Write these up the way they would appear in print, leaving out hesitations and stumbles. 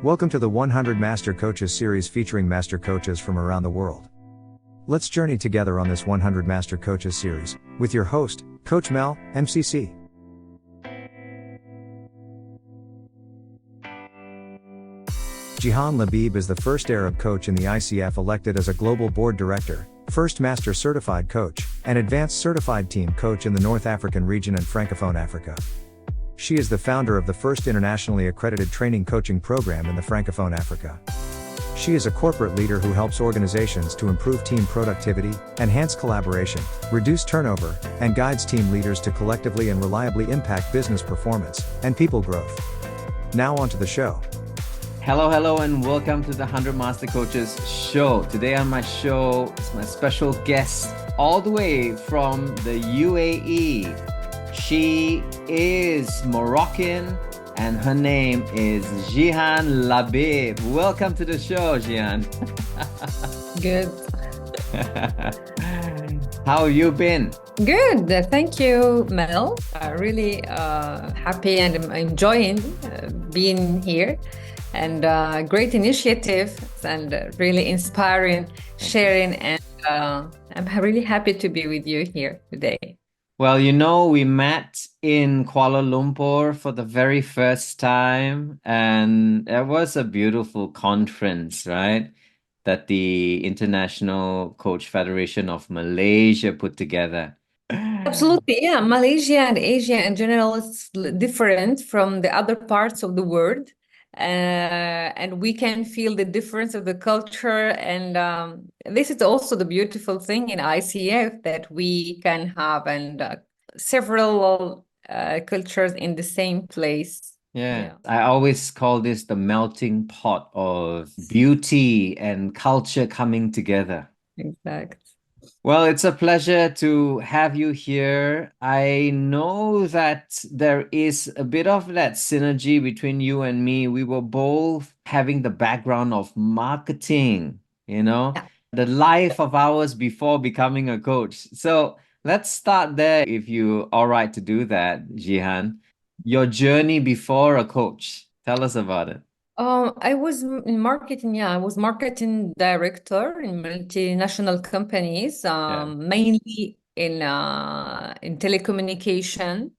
Welcome to the 100 Master Coaches series featuring master coaches from around the world. Let's journey together on this 100 Master Coaches series, with your host, Coach Mel, MCC. Jihane Labib is the first Arab coach in the ICF elected as a global board director, first Master Certified Coach, and Advanced Certified Team Coach in the North African region and Francophone Africa. She is the founder of the first internationally accredited training coaching program in the Francophone Africa. She is a corporate leader who helps organizations to improve team productivity, enhance collaboration, reduce turnover, and guides team leaders to collectively and reliably impact business performance and people growth. Now on to the show. Hello, and welcome to the 100 Master Coaches show. Today on my show is my special guest all the way from the UAE. She is Moroccan and her name is Jihane Labib. Welcome to the show, Jihane. Good. How have you been? Good. Thank you, Mel. Really happy and enjoying being here. And great initiative and really inspiring sharing. And I'm really happy to be with you here today. Well, we met in Kuala Lumpur for the very first time, and it was a beautiful conference, right? That the International Coach Federation of Malaysia put together. Absolutely, yeah. Malaysia and Asia in general is different from the other parts of the world. And we can feel the difference of the culture. And this is also the beautiful thing in ICF that we can have several cultures in the same place. Yeah, I always call this the melting pot of beauty and culture coming together. Exactly. Well, it's a pleasure to have you here. I know that there is a bit of that synergy between you and me. We were both having the background of marketing, the life of ours before becoming a coach. So let's start there if you're all right to do that, Jihane. Your journey before a coach. Tell us about it. I was in marketing. Yeah, I was marketing director in multinational companies, mainly in telecommunication.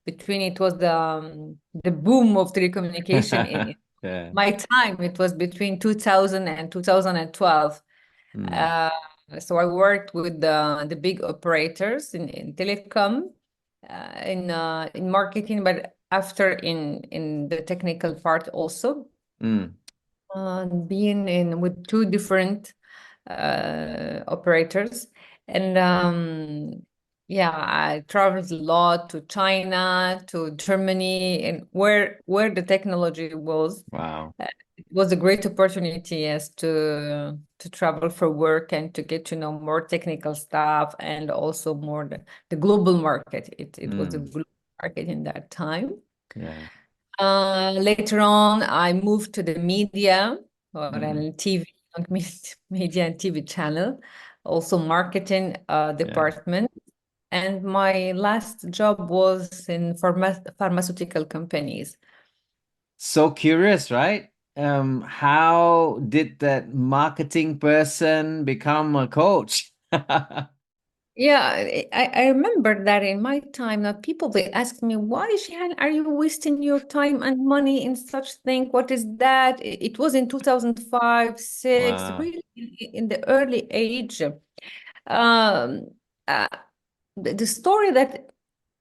It was the boom of telecommunication in my time. It was between 2000 and 2012. So I worked with the big operators in telecom, in marketing, but after in the technical part also. Being with two different operators, and I traveled a lot to China, to Germany, and where the technology was. Wow. It was a great opportunity, yes, to travel for work and to get to know more technical stuff and also more the global market. It was a global market in that time. Yeah. Later on, I moved to the media or TV, media and TV channel, also marketing department. And my last job was in pharmaceutical companies. So curious, right? How did that marketing person become a coach? Yeah, I remember that in my time, now people, they asked me, why, Jihane, are you wasting your time and money in such thing? What is that? It was in 2005, 6, Wow. really in the early age. The story that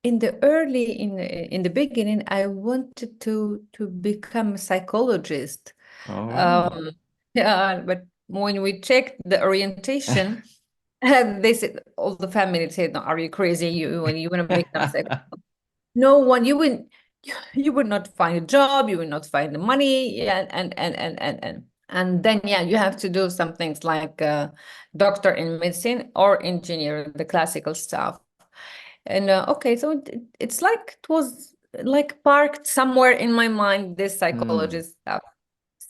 in the beginning, I wanted to become a psychologist. Yeah, but when we checked the orientation, they said, all the family said, no, are you crazy? You want to become psychologist? No one, you would not find a job, you will not find the money, and then you have to do some things like doctor in medicine or engineer, the classical stuff. And okay, so it's like it was like parked somewhere in my mind, this psychologist stuff.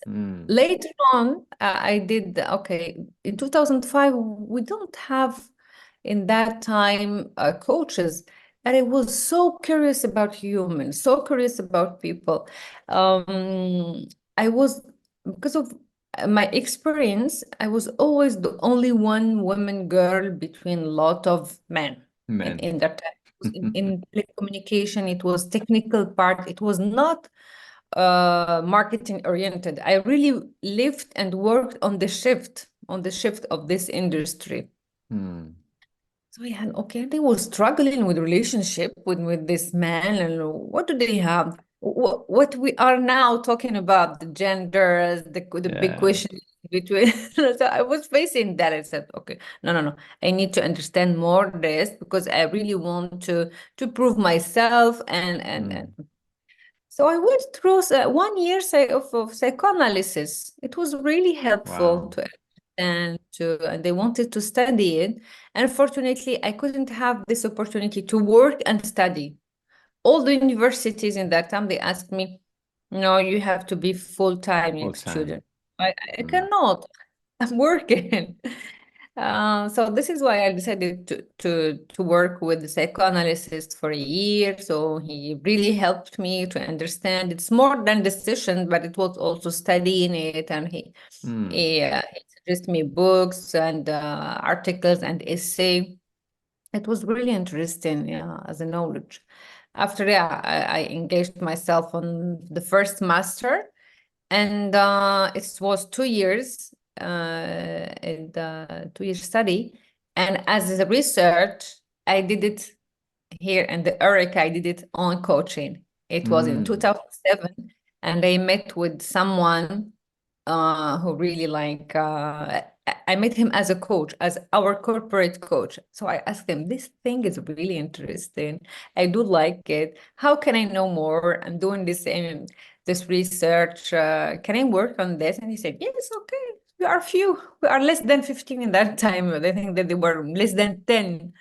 Later on, I did, in 2005, we don't have in that time coaches, and I was so curious about humans, so curious about people. I was because of my experience, I was always the only one woman girl between a lot of men Men. in that time. In telecommunication, it was technical part. It was not marketing oriented. I really lived and worked on the shift of this industry. Hmm. So yeah, okay, they were struggling with relationship with this man, and what do they have? What we are now talking about, the genders, the big Yeah. question between. So I was facing that. I said, okay, no, I need to understand more this because I really want to prove myself and so I went through 1 year of psychoanalysis. It was really helpful Wow. to and they wanted to study it. Unfortunately, I couldn't have this opportunity to work and study. All the universities in that time, they asked me, no, you have to be full-time Full time. student. I cannot. I'm working. So this is why I decided to work with the psychoanalyst for a year. So he really helped me to understand. It's more than decision, but it was also studying it, and he suggested me books and articles and essay. It was really interesting, yeah, as a knowledge. After that, I engaged myself on the first master, and it was 2 years, and 2 year study. And as a research, I did it here in the Eureka. I did it on coaching. It was in 2007, and I met with someone who really I met him as a coach, as our corporate coach. So I asked him, this thing is really interesting. I do like it. How can I know more? I'm doing this research. Can I work on this? And he said, yes, okay. We are few. We are less than 15 in that time. I think that they were less than 10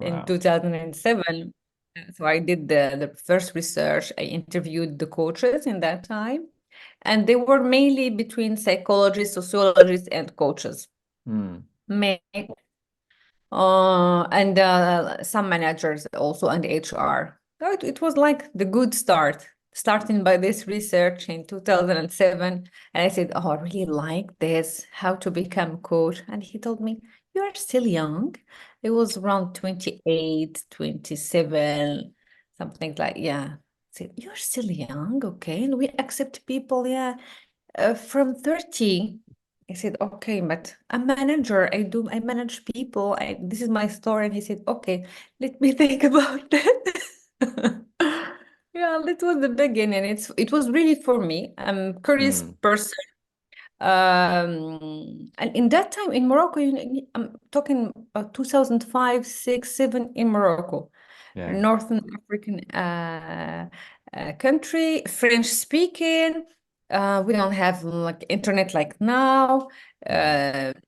in Wow. 2007. So I did the first research. I interviewed the coaches in that time. And they were mainly between psychologists, sociologists, and coaches. Ma- and some managers also, and HR. So it was like the good start, starting by this research in 2007. And I said, oh, I really like this, how to become a coach. And he told me, you are still young. It was around 28, 27, something like, yeah. I said, you're still young, okay. And we accept people, yeah, from 30. I said, okay, but I'm manager. I manage people. This is my story. And he said, okay, let me think about that. Yeah, that was the beginning. It was really for me. I'm a curious person. And in that time in Morocco, I'm talking about 2005, 6, 7 in Morocco, Yeah. Northern African country, French speaking. We don't have like internet like now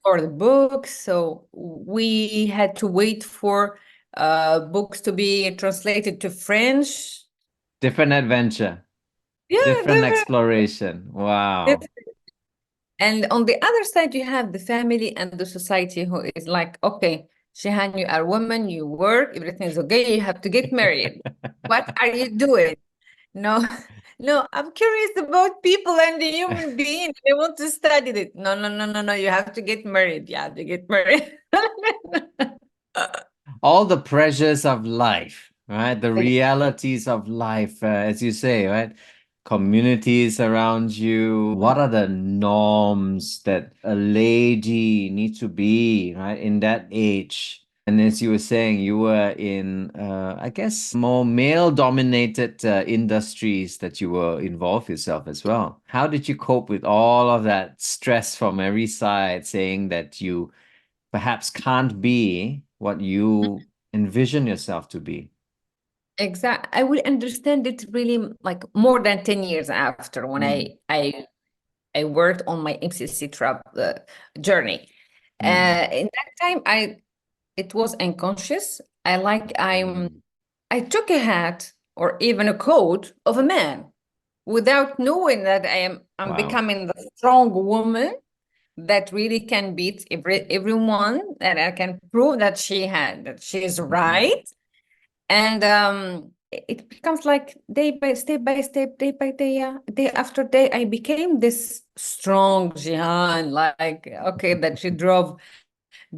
or the books, so we had to wait for books to be translated to French. Different adventure. Yeah, Different exploration. they Wow. And on the other side, you have the family and the society who is like, okay, Shihan, you are a woman, you work, everything is okay, you have to get married. What are you doing? No, no, I'm curious about people and the human being. They want to study it. No, you have to get married. You have to get married. All the pressures of life, right? The realities of life, as you say, right? Communities around you. What are the norms that a lady needs to be, right, in that age? And as you were saying, you were in, I guess, more male-dominated industries that you were involved yourself as well. How did you cope with all of that stress from every side, saying that you perhaps can't be what you envision yourself to be? Exactly. I will understand it really like more than 10 years after when I worked on my MCC trap journey. In that time, it was unconscious. I took a hat or even a coat of a man without knowing that I'm Wow. becoming the strong woman that really can beat everyone, that I can prove that she is right. And it becomes like day by step by step, day by day, day after day, I became this strong Jihane, like, okay, that she drove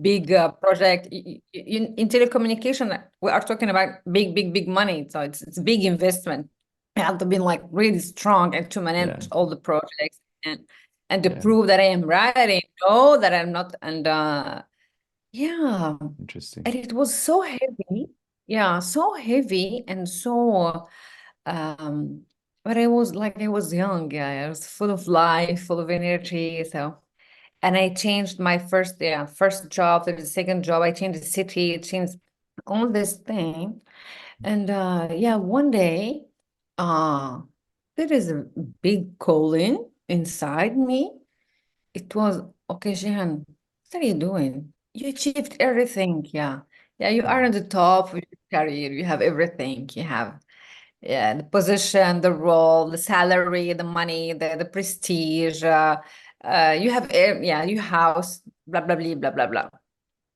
big project. In telecommunication, we are talking about big money. So it's big investment. I have to be like really strong and to manage all the projects and to prove that I am right. I know that I'm not. And yeah, Interesting. and it was so heavy. Yeah, so heavy and so but I was like, I was young. Yeah, I was full of life, full of energy. So and I changed my first job, then the second job, I changed the city, changed all this thing. And one day, there is a big calling inside me. It was, okay, Jihan, what are you doing? You achieved everything. Yeah. Yeah, you are on the top of your career. You have everything. You have the position, the role, the salary, the money, the prestige. You have your house, blah blah blah blah blah blah.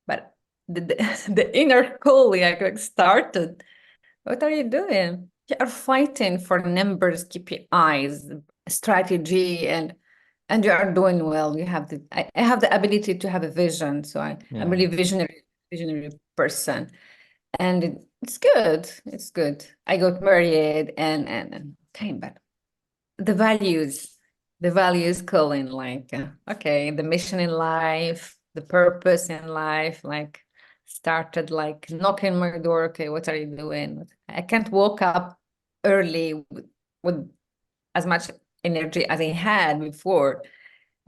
But the inner calling like started. What are you doing? You are fighting for numbers, KPIs, strategy, and you are doing well. You have I have the ability to have a vision. So I'm really visionary person. And it's good. It's good. I got married and came back. The values calling, like, okay, the mission in life, the purpose in life, like started like knocking my door. Okay, what are you doing? I can't wake up early with as much energy as I had before.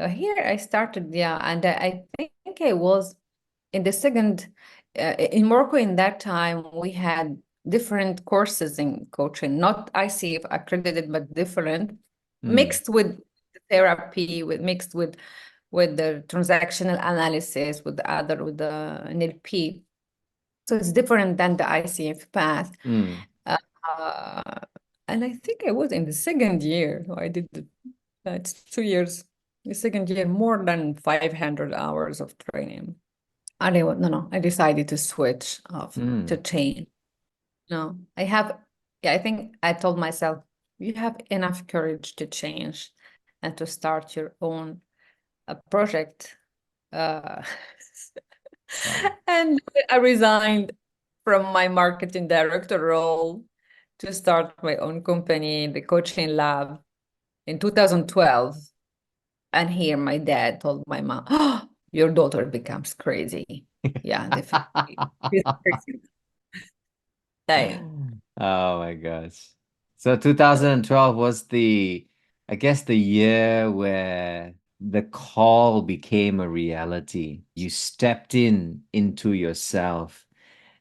So here I started, and I think I was in the second, in Morocco in that time, we had different courses in coaching, not ICF accredited, but different, mixed with therapy, mixed with the transactional analysis, with the NLP. So it's different than the ICF path. And I think I was in the second year. So I did it's 2 years. The second year, more than 500 hours of training. I decided to switch off, to change. No, I think I told myself, you have enough courage to change and to start your own project. And I resigned from my marketing director role to start my own company, the coaching lab, in 2012. And here my dad told my mom, oh, your daughter becomes crazy. Yeah, definitely. She's crazy. Yeah. Oh my gosh. So 2012 was I guess, the year where the call became a reality. You stepped into yourself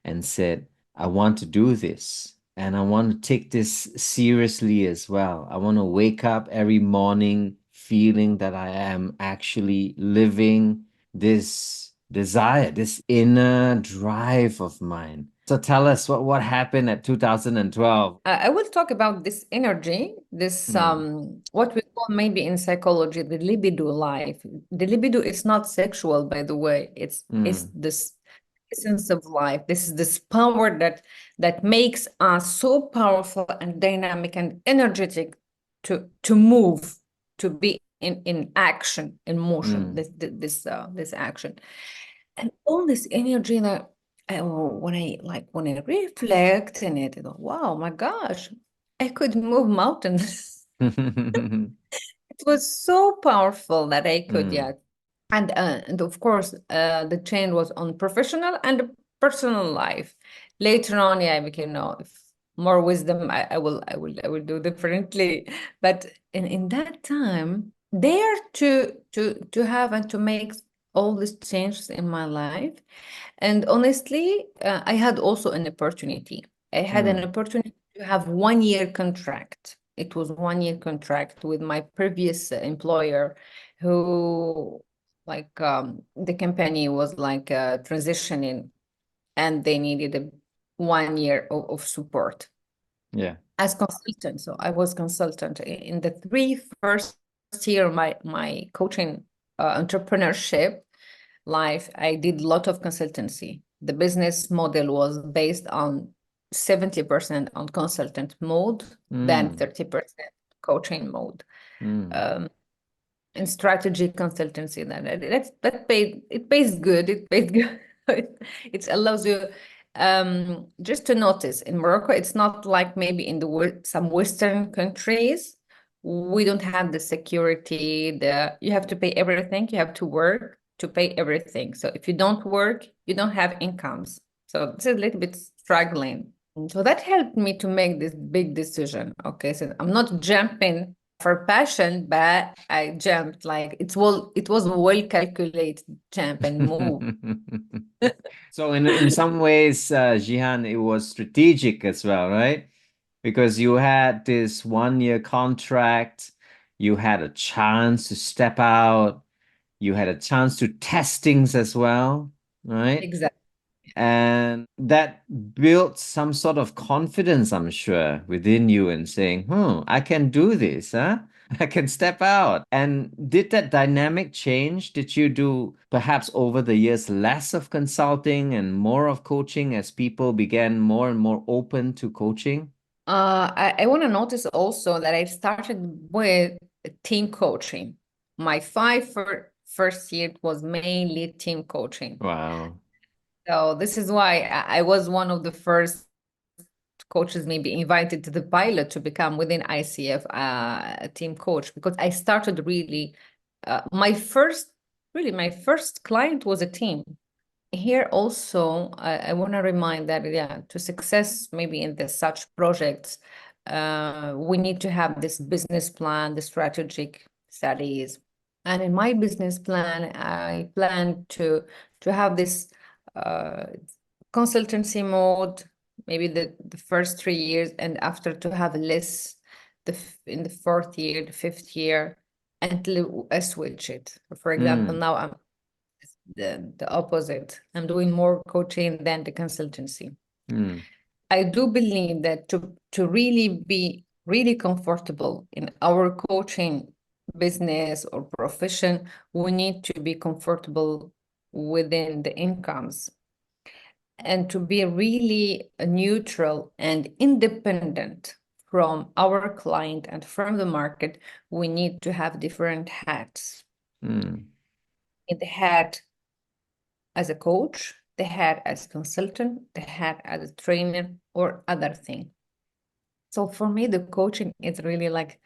and said, I want to do this. And I want to take this seriously as well. I want to wake up every morning feeling that I am actually living this desire, this inner drive of mine. So tell us what happened at 2012. I will talk about this energy, this what we call maybe in psychology the libido life. The libido is not sexual, by the way. It's this essence of life. This is this power that makes us so powerful and dynamic and energetic to move, to be in action, in motion. This action, and all this energy that when I reflect in it, I go, wow, my gosh, I could move mountains. It was so powerful that I could, and of course, the change was on professional and personal life. Later on, I became more wisdom. I will do differently. But in that time, there to have and to make all these changes in my life. And honestly, I had also an opportunity. I had an opportunity to have 1 year contract. It was 1 year contract with my previous employer, who the company was like transitioning, and they needed a 1 year of support. Yeah. As consultant. So I was consultant in the first year of my coaching entrepreneurship life. I did a lot of consultancy. The business model was based on 70% on consultant mode than 30% coaching mode. In strategy consultancy, it pays good. It pays good. It allows you just to notice in Morocco, it's not like maybe in some Western countries. We don't have the security. You have to pay everything. You have to work to pay everything. So if you don't work, you don't have incomes. So this is a little bit struggling. So that helped me to make this big decision. Okay, so I'm not jumping for passion, but I jumped like it was a well calculated jump and move. So in some ways, Jihane, it was strategic as well, right? Because you had this 1 year contract, you had a chance to step out, you had a chance to test things as well, right? Exactly. And that built some sort of confidence, I'm sure, within you and saying, I can do this, huh? I can step out. And did that dynamic change? Did you do perhaps over the years less of consulting and more of coaching as people began more and more open to coaching? I want to notice also that I started with team coaching. My first year was mainly team coaching. Wow. So this is why I was one of the first coaches maybe invited to the pilot to become within ICF a team coach, because I started really my first client was a team. Here also, I want to remind that, to success maybe in such projects, we need to have this business plan, the strategic studies. And in my business plan, I plan to have this consultancy mode, maybe the first 3 years, and after to have less in the fourth year, the fifth year, until I switch it. For example, now I'm the opposite. I'm doing more coaching than the consultancy. I do believe that to really be really comfortable in our coaching business or profession, we need to be comfortable within the incomes. And to be really neutral and independent from our client and from the market, we need to have different hats. In the hat as a coach, the hat as a consultant, the hat as a trainer, or other thing. So for me, the coaching is really like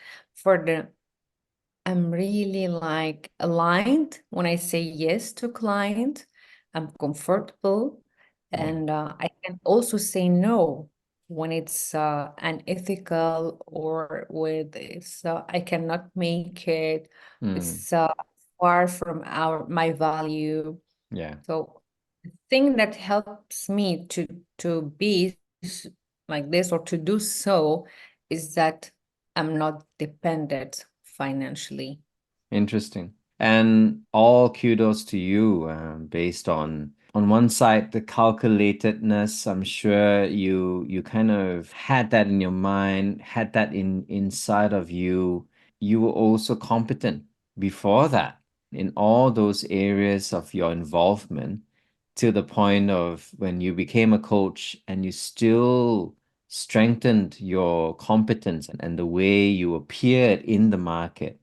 I'm really like aligned when I say yes to client. I'm comfortable, and I can also say no when it's unethical or with I cannot make it. It's far from my value. Yeah. So the thing that helps me to be like this or to do so is that I'm not dependent financially. Interesting. And all kudos to you, based on one side, the calculatedness. I'm sure you kind of had that in your mind, had that inside of you. You were also competent before that in all those areas of your involvement, to the point of when you became a coach and you still strengthened your competence and the way you appeared in the market.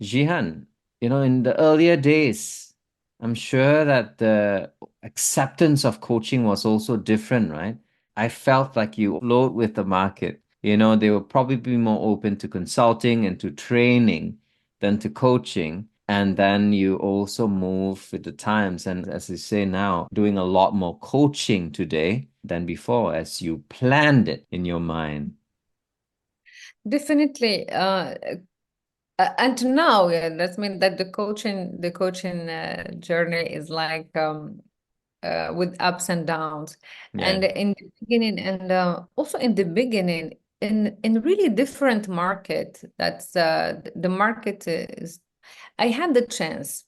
Jihan, in the earlier days, I'm sure that the acceptance of coaching was also different, right? I felt like you flowed with the market. They will probably be more open to consulting and to training than to coaching. And then you also move with the times. And as you say now, doing a lot more coaching today than before, as you planned it in your mind. Definitely. And now, that means that the coaching journey is like with ups and downs. Yeah. And in the beginning, and also in the beginning, in really different market, that's the market is. I had the chance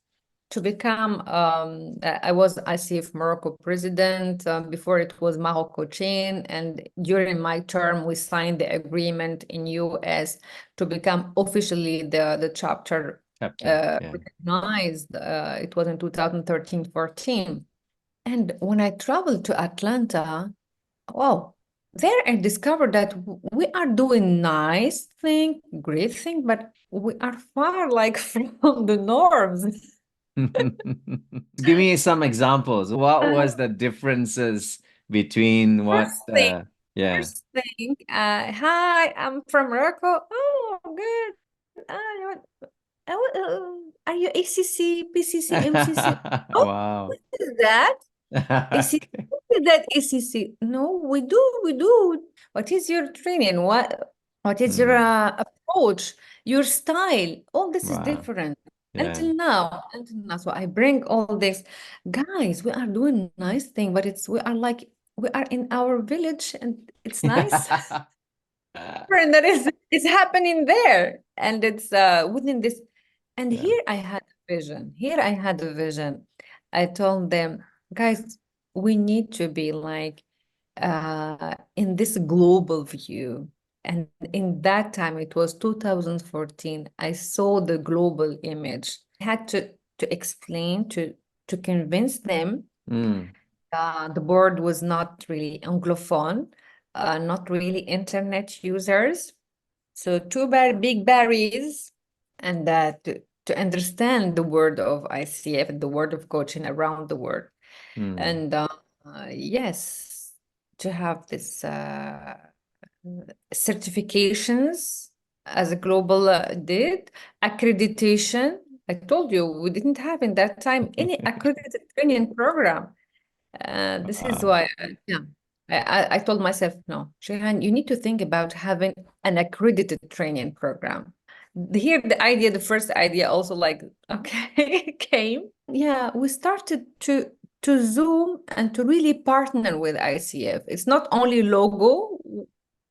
to become. I was ICF Morocco president before it was Morocco chain, and during my term, we signed the agreement in US to become officially the chapter recognized. It was in 2013-14. And when I traveled to Atlanta, wow, there I discovered that we are doing nice thing, great thing, but we are far like from the norms. Give me some examples. What was the differences between what? First thing, Yeah. first thing, hi, I'm from Morocco. Oh, good. Are you ACC, PCC, MCC? Oh, Wow. what is that? ACC, Okay. what is that ACC? No, we do. What is your training? What is your Hmm. approach? Your style? All this is Wow. different. Yeah. Until now. So I bring all this, guys. We are doing nice thing, but we are in our village, and it's nice. And that is happening there, and it's within this. And Yeah. here I had a vision. Here I had a vision. I told them, guys, we need to be like in this global view. And in that time, it was 2014, I saw the global image. I had to explain, to convince them. Mm. The board was not really Anglophone, not really internet users. So two big barriers, and that to understand the word of ICF and the word of coaching around the world. Mm. And yes, to have this certifications as a global did, accreditation. I told you we didn't have in that time any accredited training program. This is Wow. why, yeah, I told myself, no, Jihane, you need to think about having an accredited training program. Here, the first idea also like, okay, came. Yeah, we started to Zoom and to really partner with ICF. It's not only logo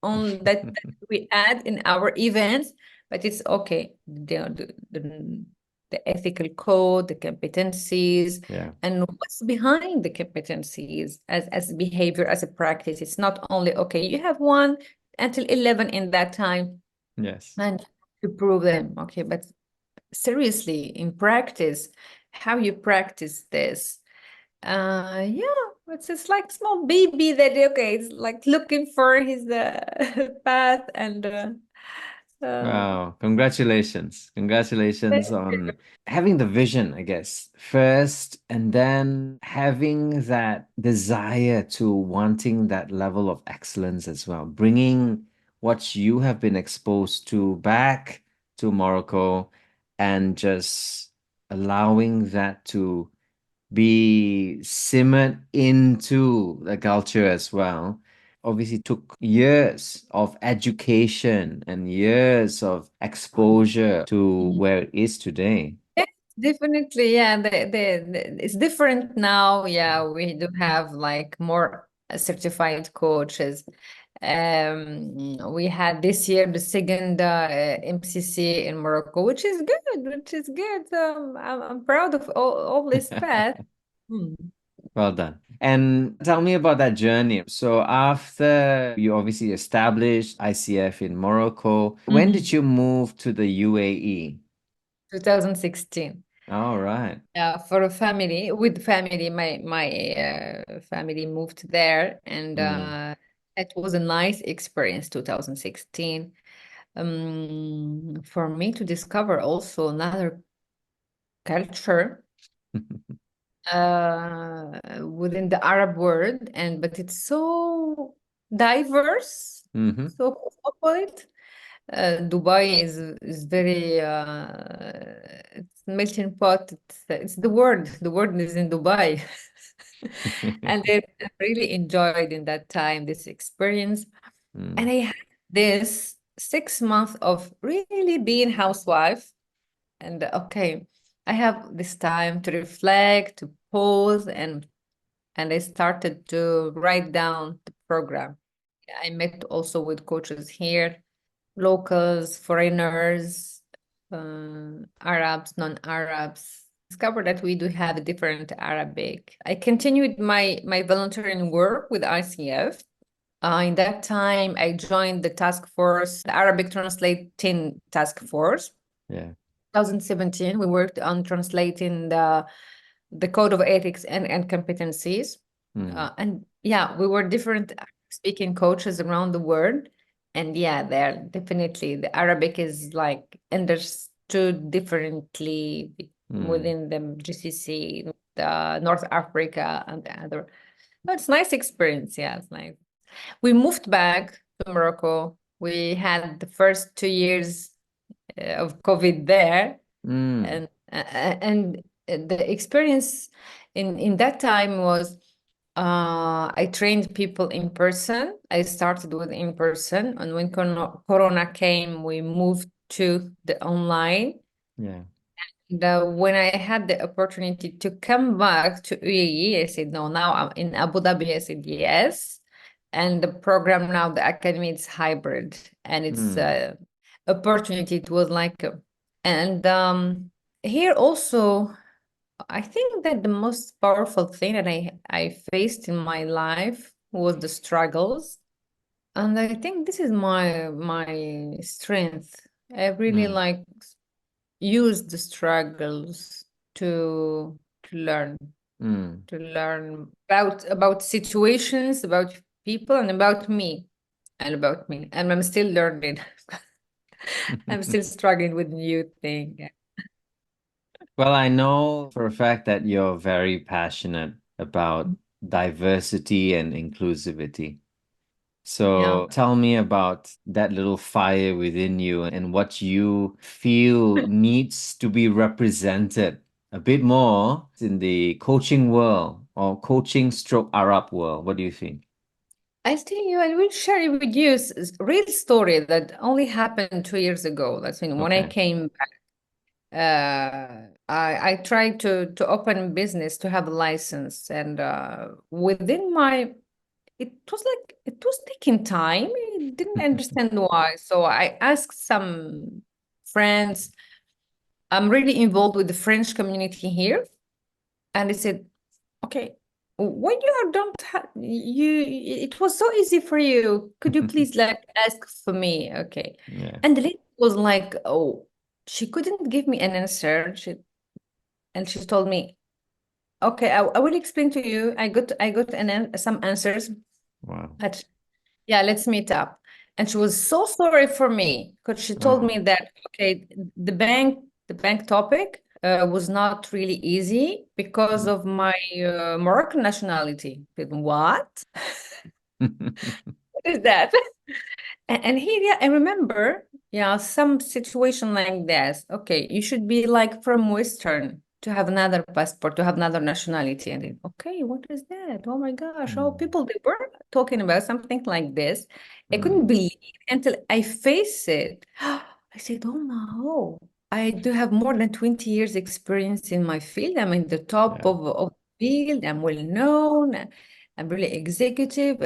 on that we add in our events, but it's okay. The ethical code, the competencies, Yeah. and what's behind the competencies as behavior, as a practice. It's not only, okay, you have 1 until 11 in that time, Yes. and to prove them. Okay, but seriously, in practice, how you practice this. Yeah, it's just like small baby that, okay, it's like looking for his path and Wow. Congratulations. Congratulations on having the vision, I guess, first, and then having that desire to wanting that level of excellence as well, bringing what you have been exposed to back to Morocco and just allowing that to be simmered into the culture as well. Obviously, took years of education and years of exposure to where it is today. yes, definitely, yeah. It's different now. Yeah, we do have like more certified coaches. We had this year the second MCC in Morocco, which is good, which is good. I'm proud of all this path. Hmm. Well done. And tell me about that journey. So after you obviously established ICF in Morocco, when did Mhm. you move to the UAE? 2016. All right. For a family, with family, my family moved there, and Mm. it was a nice experience. 2016, for me to discover also another culture within the Arab world, and but it's so diverse, Mm-hmm. so cosmopolitan. Dubai is very it's melting pot. It's the word. The word is in Dubai, and I really enjoyed in that time this experience. And Mm. I had this 6 months of really being housewife, and okay, I have this time to reflect, to pause, and I started to write down the program. I met also with coaches here, locals, foreigners, Arabs, non-Arabs. Discovered that we do have a different Arabic. I continued my volunteering work with ICF. In that time, I joined the task force, the Arabic translating task force. Yeah. 2017, we worked on translating the code of ethics and competencies. Mm. And yeah, we were different speaking coaches around the world. And yeah, they're definitely, the Arabic is like understood differently within the GCC, North Africa, and the other. But it's nice experience. Yeah, it's nice. We moved back to Morocco. We had the first 2 years of COVID there, and the experience in that time was I trained people in person. I started with in person, and when Corona came, we moved to the online. Yeah. When I had the opportunity to come back to UAE, I said no. Now I'm in Abu Dhabi. I said yes, and the program now, the academy, is hybrid, and it's opportunity. It was like, and here also, I think that the most powerful thing that I faced in my life was the struggles, and I think this is my strength. I really like use the struggles to learn to learn about situations, about people, and about me, and I'm still learning. I'm still struggling with new things. Well, I know for a fact that you're very passionate about diversity and inclusivity. Yeah, So tell me about that little fire within you and what you feel needs to be represented a bit more in the coaching world or coaching stroke Arab world. What do you think? I will share it with you real story that only happened 2 years ago. That's when I Okay. came back. I tried to open business, to have a license, and within my it was taking time. I didn't understand why. So I asked some friends. I'm really involved with the French community here, and they said, "Okay, when you don't have you, it was so easy for you. Could you please like ask for me?" Okay, Yeah. and the lady was like, "Oh." She couldn't give me an answer. She told me, "Okay, I will explain to you. I got some answers, Wow. but yeah, let's meet up." And she was so sorry for me because she told me that okay, the bank topic was not really easy because of my Moroccan nationality. But what? What is that? And here, yeah, I remember, yeah, some situation like this. Okay, you should be like from Western to have another passport, to have another nationality. And then, okay, what is that? Oh my gosh. Oh, people, they were talking about something like this. I couldn't believe until I face it. I said, oh no, I do have more than 20 years experience in my field. I'm in the top Yeah. of the field. I'm well known. I'm really executive.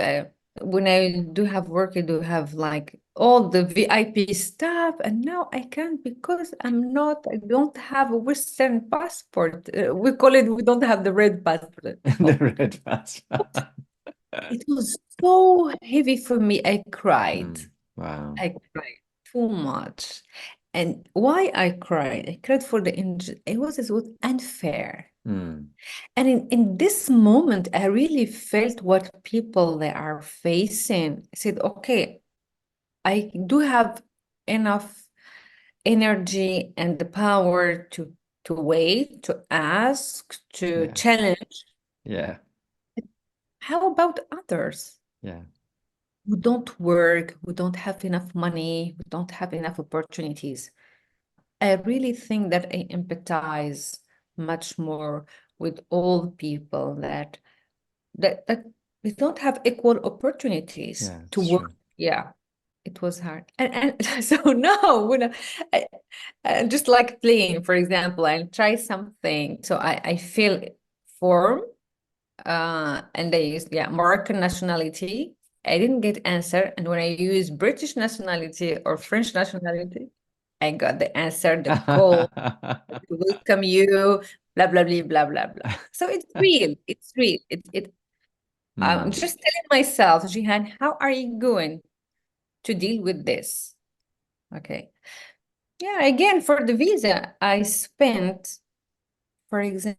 When I do have work, I do have like all the VIP stuff, and now I can't because I don't have a Western passport. We call it, we don't have the red passport. The Oh, red passport. it was so heavy for me. I cried. Wow. I cried too much. And why I cried? I cried for it was unfair. And in this moment, I really felt what people they are facing. I said, okay, I do have enough energy and the power to wait, to ask, to Yeah. challenge. Yeah. How about others Yeah. who don't work, who don't have enough money, who don't have enough opportunities? I really think that I empathize much more with all people that we don't have equal opportunities Yeah, to it's work. true. Yeah, it was hard. And so now I just like playing, for example, I try something. So I fill form and I use Moroccan nationality. I didn't get answer. And when I use British nationality or French nationality, I got the answer, the call, to welcome you, blah, blah, blah, blah, blah, blah. So it's real. It's real. I'm just telling myself, Jihan, how are you going to deal with this? Okay. Yeah, again, for the visa, I spent, for example,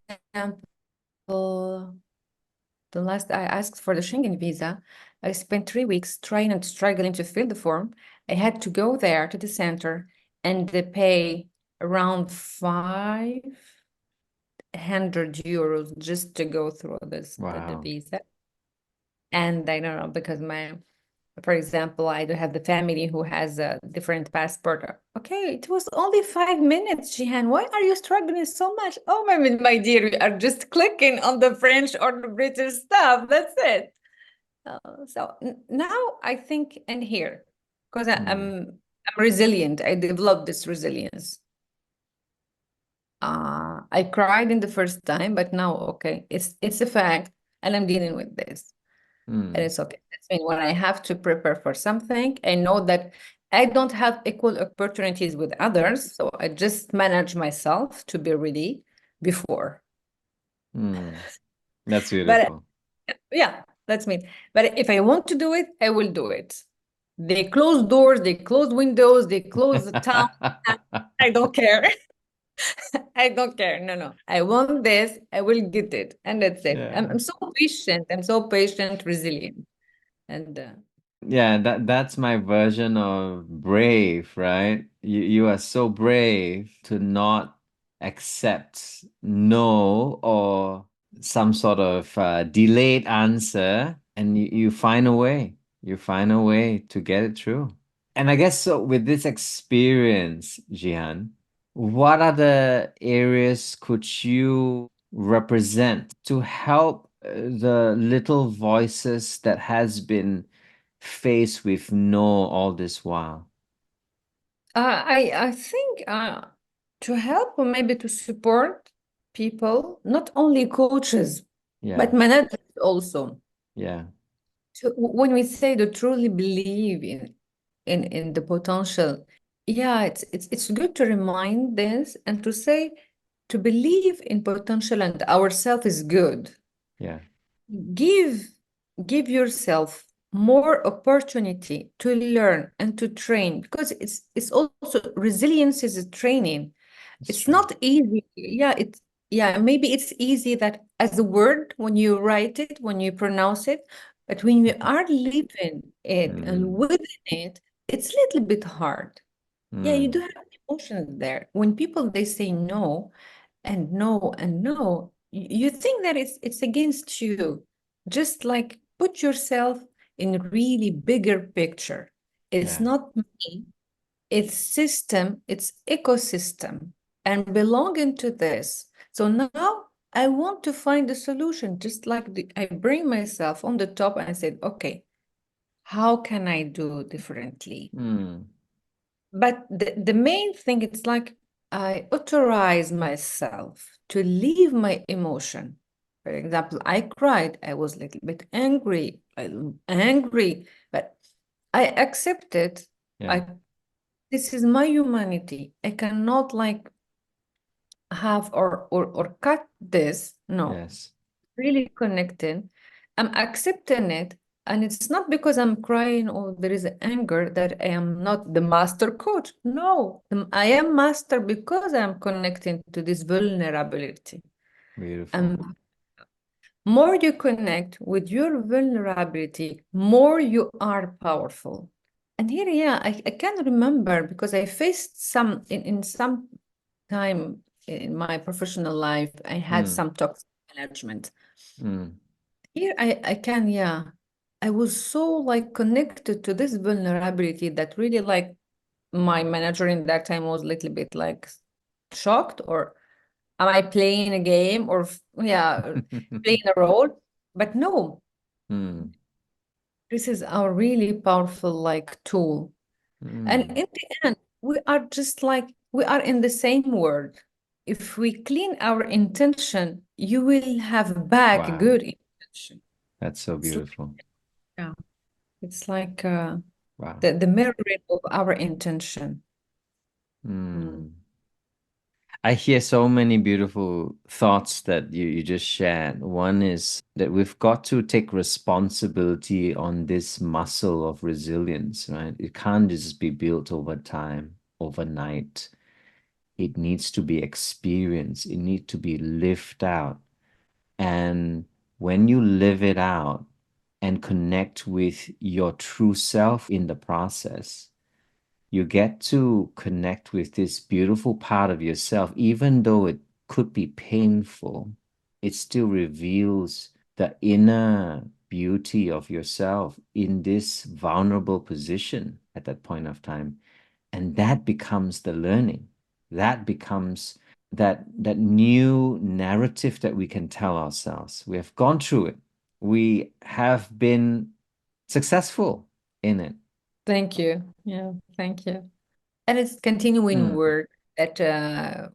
the last I asked for the Schengen visa, I spent 3 weeks trying and struggling to fill the form. I had to go there to the center and they pay around 500 euros just to go through the Wow. visa. And I don't know, because for example, I do have the family who has a different passport. Okay, it was only 5 minutes, Jihane. Why are you struggling so much? Oh, my dear, we are just clicking on the French or the British stuff. That's it. So now I think, and here, because I'm resilient. I developed this resilience. I cried in the first time, but now, okay, it's a fact, and I'm dealing with this. And it's okay. That's mean when I have to prepare for something, I know that I don't have equal opportunities with others, so I just manage myself to be ready before. That's But beautiful. yeah, that's me. But if I want to do it, I will do it. They close doors, they close windows, they close the town. I don't care. I don't care. No. I want this. I will get it. And that's it. Yeah. I'm so patient. I'm so patient, resilient. And Yeah, that's my version of brave, right? You are so brave to not accept no or some sort of delayed answer, and you find a way. You find a way to get it through. And I guess so with this experience, Jihan, what other areas could you represent to help the little voices that has been faced with no all this while? I think to help or maybe to support people, not only coaches, Yeah, but managers also. yeah, When we say to truly believe in the potential, yeah, it's good to remind this and to say to believe in potential and ourself is good. yeah, Give give yourself more opportunity to learn and to train, because it's also resilience is a training. it's It's true. not easy. Yeah, maybe it's easy that as a word when you write it, when you pronounce it, but when you are living it and Mm, within it, it's a little bit hard. Yeah, you do mm, have emotions there. When people they say no and no and no, you think that it's against you. Just like put yourself in a really bigger picture. It's yeah, not me, it's system, it's ecosystem, and belonging to this. So now I want to find a solution, just like I bring myself on the top and said, okay, how can I do differently? mm, But the main thing, it's like I authorize myself to leave my emotion. For example, I cried, I was a little bit angry, but I accepted. yeah, I This is my humanity. I cannot like have or cut this. No, yes, really connecting. I'm accepting it. And it's not because I'm crying or there is anger that I am not the master coach. No, I am master because I'm connecting to this vulnerability. beautiful. Um, more you connect with your vulnerability, more you are powerful. And here, yeah, I can remember because I faced in some time in my professional life, I had Mm, some toxic management. mm, Here I can, yeah. I was so like connected to this vulnerability that really like my manager in that time was a little bit like shocked, or am I playing a game or yeah, playing a role? But no, mm, this is our really powerful like tool. And mm. in the end, we are just like we are in the same world. If we clean our intention, you will have back Wow, good intention. that's so It's like, beautiful. yeah. It's like Wow. the mirroring of our intention. Mm. Mm. I hear so many beautiful thoughts that you just shared. One is that we've got to take responsibility on this muscle of resilience, right? It can't just be built over time, overnight. It needs to be experienced, it needs to be lived out. And when you live it out and connect with your true self in the process. You get to connect with this beautiful part of yourself, even though it could be painful. It still reveals the inner beauty of yourself in this vulnerable position at that point of time. And that becomes the learning. That becomes that new narrative that we can tell ourselves. We have gone through it. We have been successful in it. Thank you. Yeah, thank you. And it's continuing Mm, work that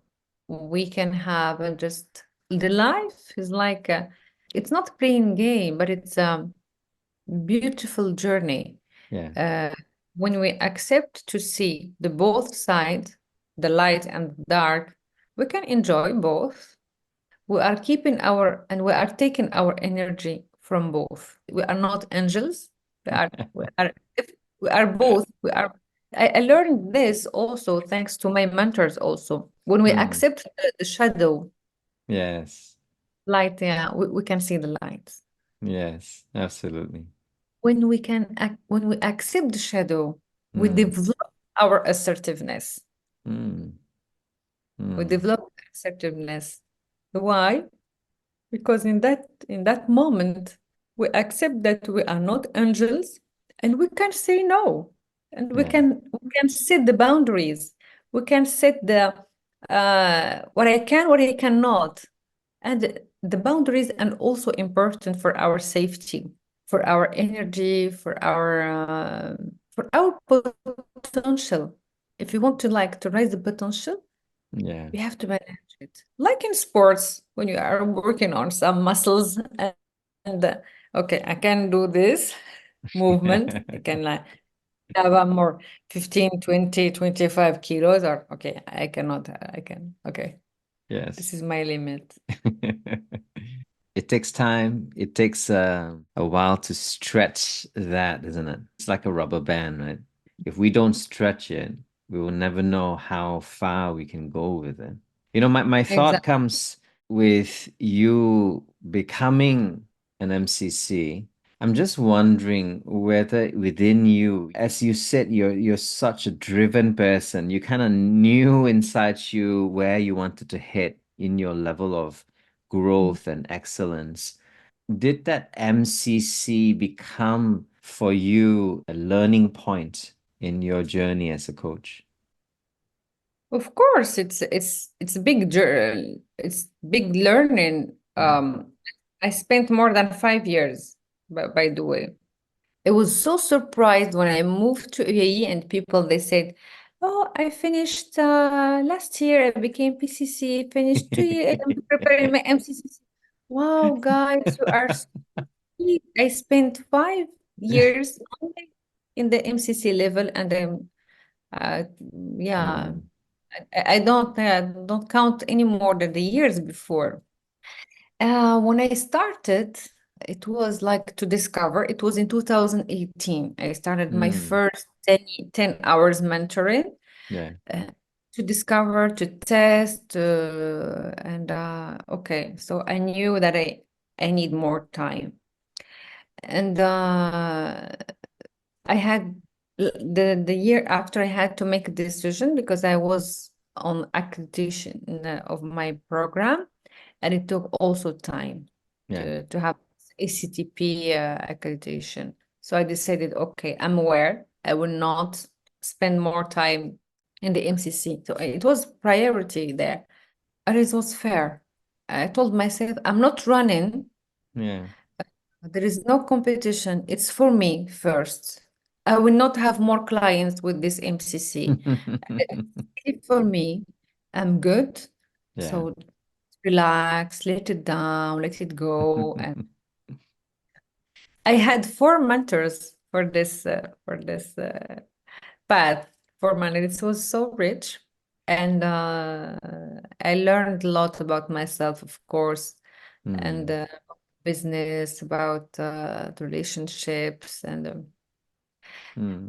we can have, and just the life is like it's not playing game, but it's a beautiful journey. yeah. When we accept to see the both sides, the light and the dark, we can enjoy both. We are keeping our and we are taking our energy from both. We are not angels. We are both. I learned this also thanks to my mentors also. When we Mm, accept the shadow yes. light, yeah, we can see the light. Yes, absolutely. When we accept the shadow, we Mm, develop our assertiveness. mm, We mm, develop assertiveness. Why? Because in that moment we accept that we are not angels, and we can say no, and we yeah. can set the boundaries. We can set the what I can, what I cannot. And the boundaries and also important for our safety, for our energy, for our potential. If you want to raise the potential, Yeah. we have to manage it. Like in sports, when you are working on some muscles and okay, I can do this movement. I can have a more 15, 20, 25 kilos, or okay, I cannot, I can, okay, this Yes. is my limit. It takes time. It takes a while to stretch that, isn't it? It's like a rubber band, right? If we don't stretch it, we will never know how far we can go with it. My thought Exactly. comes with you becoming an MCC. I'm just wondering whether within you, as you said, you're such a driven person. You kind of knew inside you where you wanted to hit in your level of growth and excellence. Did that MCC become for you a learning point in your journey as a coach? Of course, it's a big journey. It's big learning. Mm. I spent more than 5 years, by the way. I was so surprised when I moved to UAE and people they said, "Oh, I finished last year. I became PCC. Finished 2 years. I'm preparing my MCC." Wow, guys, you are sweet. I spent 5 years only in the MCC level, and uh, yeah, Mm, I don't count any more than the years before. When I started, it was like to discover. It was in 2018. I started my mm, first 10 hours mentoring yeah, uh, to discover, to test, and okay. So I knew that I need more time, and I had the year after I had to make a decision because I was on accreditation of my program, and it took also time yeah. to have ACTP accreditation. So I decided, okay, I'm aware I will not spend more time in the MCC. So it was priority there, and it was fair. I told myself, I'm not running. Yeah. There is no competition. It's for me first. I will not have more clients with this MCC. It's for me. I'm good. Yeah. So relax, let it down, let it go. And I had four mentors for this path. For mentors. It was so rich, and I learned a lot about myself, of course, and Mm, business, about the relationships, mm,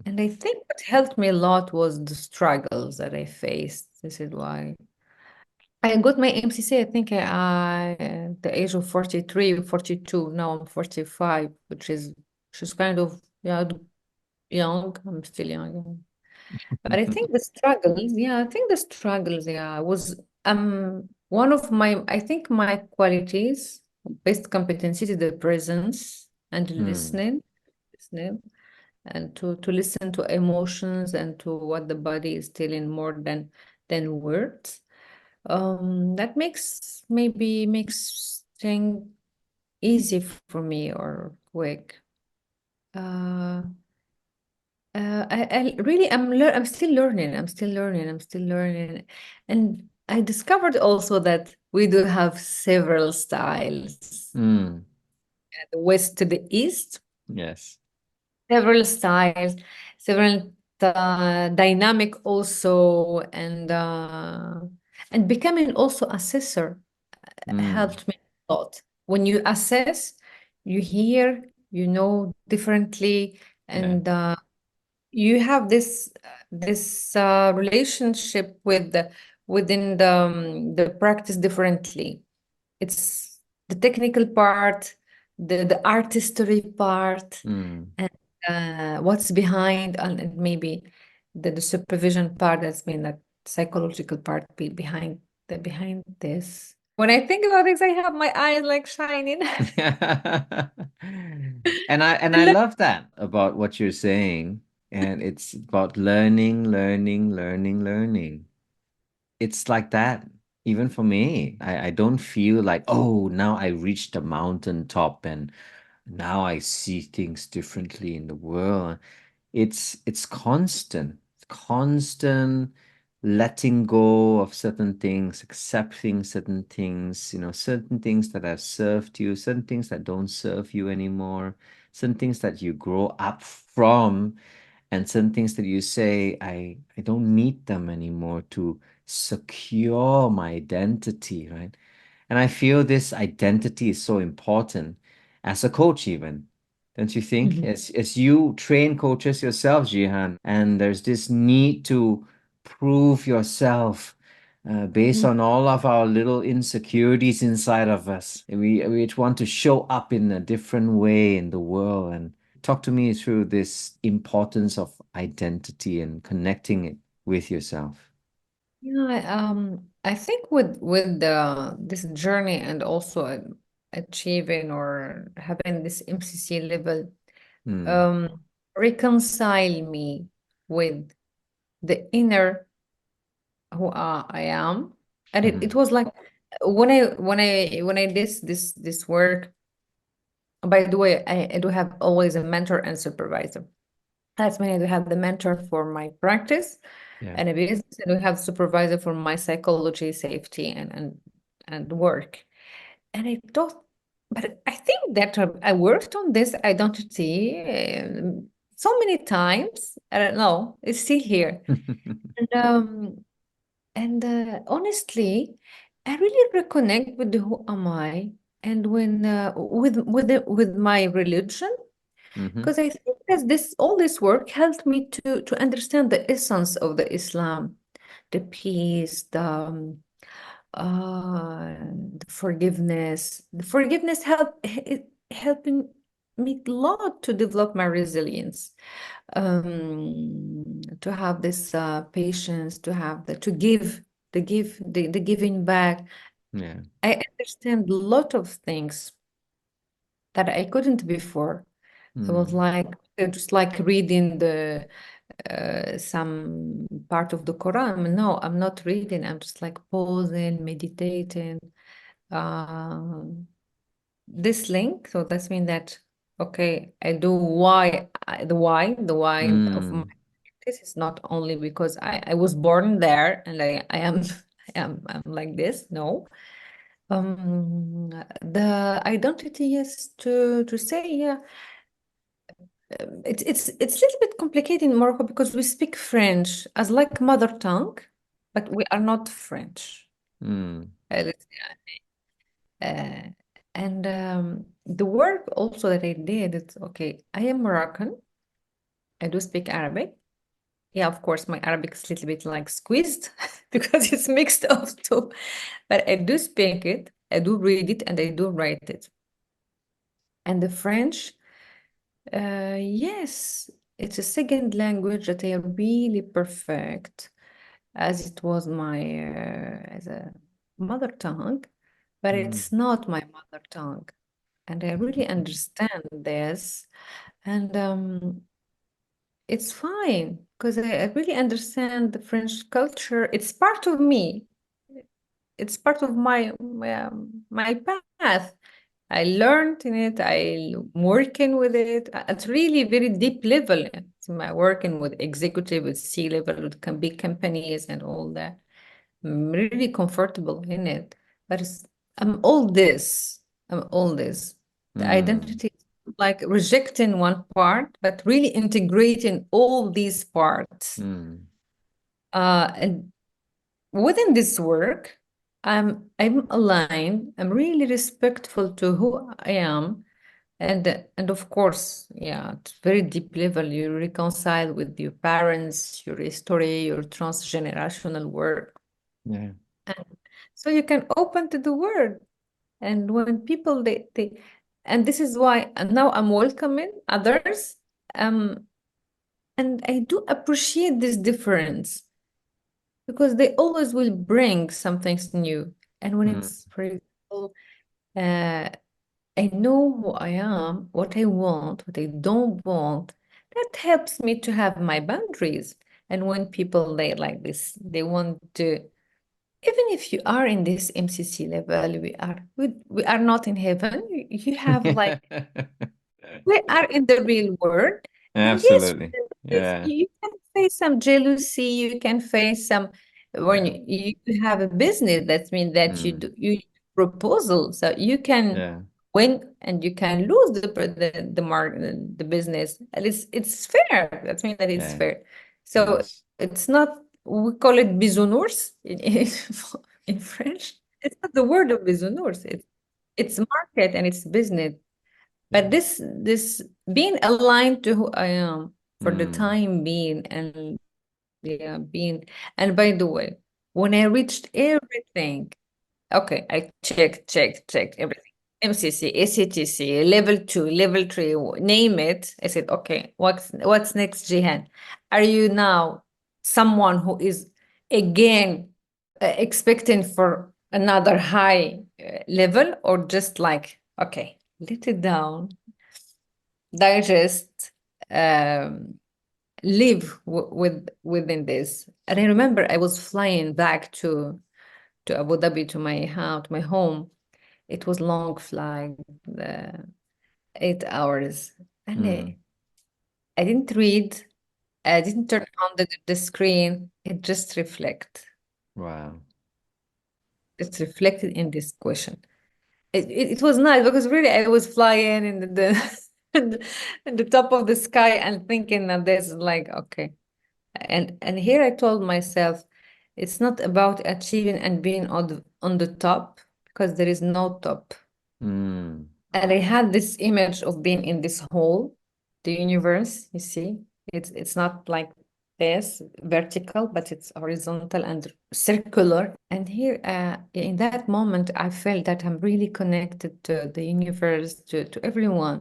and I think what helped me a lot was the struggles that I faced. This is why I got my MCC. I think at the age of 43, 42. Now I'm 45, which is She's kind of, yeah, young. I'm still young. But I think the struggles, yeah, I think the struggles, yeah, was one of my, I think my qualities, best competencies is the presence and listening, and to listen to emotions and to what the body is telling more than words. That makes things easy for me or quick. Uh, I really I'm still learning. And I discovered also that we do have several styles. Mm. The west to the east, Yes. several styles, several dynamic also, and becoming also assessor Mm. helped me a lot. When you assess, you hear, you know differently, Yeah. and you have this relationship with within the practice differently. It's the technical part, the artistry part, Mm. and what's behind, and maybe the supervision part. That's been that psychological part behind this. When I think about this, I have my eyes like shining. And I love that about what you're saying. And it's about learning. It's like that. Even for me, I don't feel like, oh, now I reached the mountaintop and now I see things differently in the world. It's constant letting go of certain things, accepting certain things, certain things that have served you, certain things that don't serve you anymore, certain things that you grow up from, and certain things that you say, I don't need them anymore to secure my identity, right? And I feel this identity is so important as a coach, even. Don't you think? Mhm. As you train coaches yourself, Jihan, and there's this need to prove yourself based on all of our little insecurities inside of us. We want to show up in a different way in the world. And talk to me through this importance of identity and connecting it with yourself. I think with this journey and also achieving or having this MCC level, Mm, um, reconcile me with the inner who I am, and it mhm, was like when I did this work. By the way, I do have always a mentor and supervisor. That's when I do have the mentor for my practice yeah. and a business, and we have supervisor for my psychology, safety, and work. And I thought, but I think that I worked on this identity so many times. I don't know, it's still here. And honestly, I really reconnect with the who am I, and when with my religion, Hmm. because I think that this all this work helped me to understand the essence of the Islam, the peace, the forgiveness. The forgiveness helping me a lot to develop my resilience, to have this patience, to have to give, the giving back. Yeah. I understand a lot of things that I couldn't before. It was Mm. like just like reading the some part of the Quran. No, I'm not reading. I'm just like pausing, meditating. Um, this link. So that's mean that okay, I do the why of my Mm. this is not only because I was born there and I am I'm like this. No. The identity is to say, yeah, it's a little bit complicated in Morocco because we speak French as like mother tongue, but we are not French. Mm. Uh, and the work also that I did, it's okay. I am Moroccan. I do speak Arabic. Yeah, of course, my Arabic is a little bit like squeezed because it's mixed of two. But I do speak it, I do read it, and I do write it. And the French, Yes, it's a second language that I really perfect, as it was my as a mother tongue, but it's not my mother tongue, and I really understand this, and it's fine because I really understand the French culture. It's part of me. It's part of my path. I learned in it. I'm working with it at really very deep level. It's my working with executive, with C-level, with big companies and all that. I'm really comfortable in it. But I'm all this. I'm all this. The identity is like rejecting one part, but really integrating all these parts. And within this work, I'm aligned. I'm really respectful to who I am, and of course, yeah, at very deep level, you reconcile with your parents, your history, your transgenerational work, Yeah. and so you can open to the world. And when people they and this is why and now I'm welcoming others, um, and I do appreciate this difference because they always will bring something new. And when it's, for example, I know who I am, what I want, what I don't want, that helps me to have my boundaries. And when people they like this, they want to, even if you are in this MCC level, we are not in heaven. You have like we are in the real world. And yes, Absolutely. yes, Yeah. you can face some jealousy, you can face some when Yeah. you have a business, that means that you proposal. So you can Yeah. win and you can lose the market, the business. And it's fair. That means that it's Yeah. fair. So Yes. it's not, we call it bisounours in French. It's not the word of bisounours. It's market and it's business. But Yeah. this being aligned to who I am for the Mm. time being, and yeah, being, and by the way, when I reached everything, okay, I checked everything. MCC, ACTC, level 2, level 3, name it. I said, okay, what's next, Jihan? Are you now someone who is again expecting for another high level, or just like, okay, let it down, digest, um, live within this. And I remember I was flying back to Abu Dhabi, to my house, my home. It was long flight, 8 hours, and I didn't read. I didn't turn on the screen. It just Wow. It's reflected in this question. It was nice because really I was flying in in the top of the sky and thinking that this is like okay. And here I told myself, it's not about achieving and being on the top, because there is no top. Mm. And I had this image of being in this hole, the universe, you see. It's not like this vertical, but it's horizontal and circular. And here, in that moment, I felt that I'm really connected to the universe, to everyone.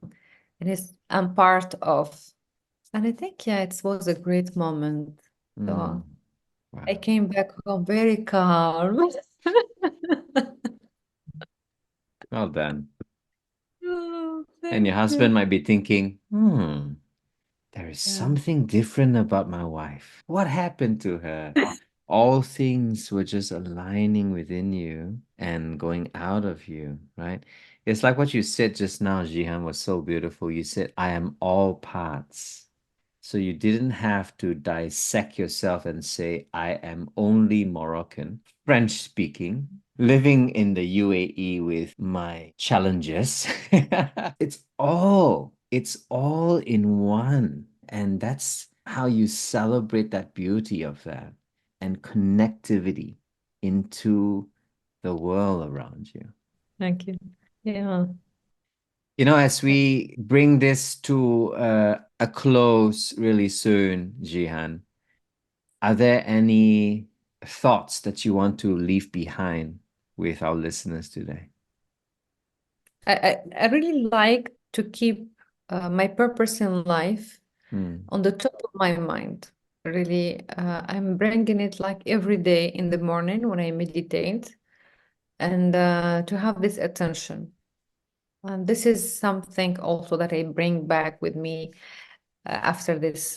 And I'm part of. And I think, yeah, it was a great moment. So Wow. I came back home very calm. Well done. Oh, And your thank husband you. might be thinking, there is Yeah. something different about my wife. What happened to her? All things were just aligning within you and going out of you, right? It's like what you said just now, Jihan, was so beautiful. You said, I am all parts. So you didn't have to dissect yourself and say, I am only Moroccan, French speaking, living in the UAE with my challenges. It's all in one. And that's how you celebrate that beauty of that and connectivity into the world around you. Thank you. Yeah. As we bring this to a close really soon, Jihan, are there any thoughts that you want to leave behind with our listeners today? I really like to keep my purpose in life Mm. on the top of my mind. Really, I'm bringing it like every day in the morning when I meditate, and to have this attention. And this is something also that I bring back with me after this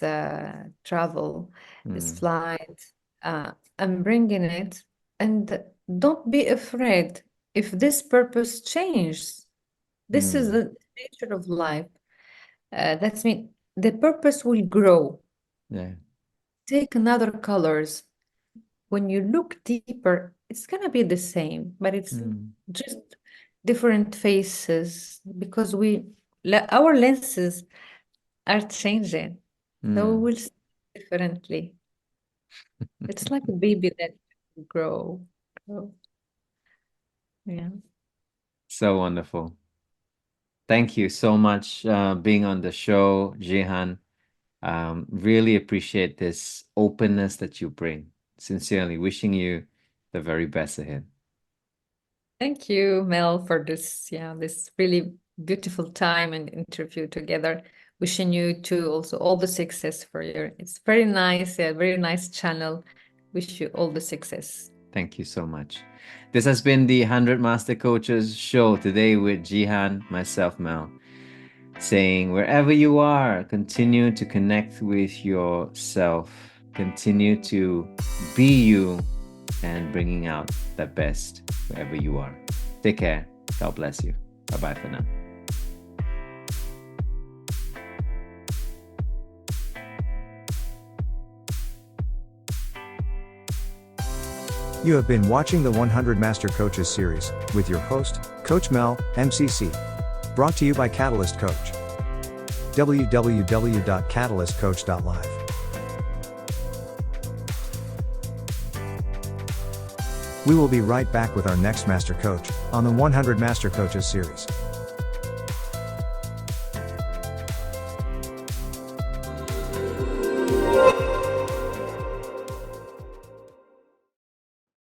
travel, this Mm. flight. I'm bringing it, and don't be afraid if this purpose changes. This is Mm. the nature of life. That's mean the purpose will grow, Yeah. take another colors. When you look deeper, it's gonna be the same, but it's Mm. just different faces because our lenses are changing, so Mm. we'll see differently. It's like a baby that grow, grow. Yeah. So wonderful. Thank you so much being on the show, Jihane. Really appreciate this openness that you bring. Sincerely wishing you the very best ahead. Thank you, Mel, for this really beautiful time and interview together. Wishing you too also all the success for it's very nice, very nice channel. Wish you all the success. Thank you so much. This has been the 100 Master Coaches show today with Jihane, myself, Mel, saying wherever you are, continue to connect with yourself, continue to be you, and bringing out the best wherever you are. Take care. God bless you. Bye bye for now. You have been watching the 100 Master Coaches series with your host, Coach Mel, MCC. Brought to you by Catalyst Coach. www.catalystcoach.live. We will be right back with our next Master Coach on the 100 Master Coaches series.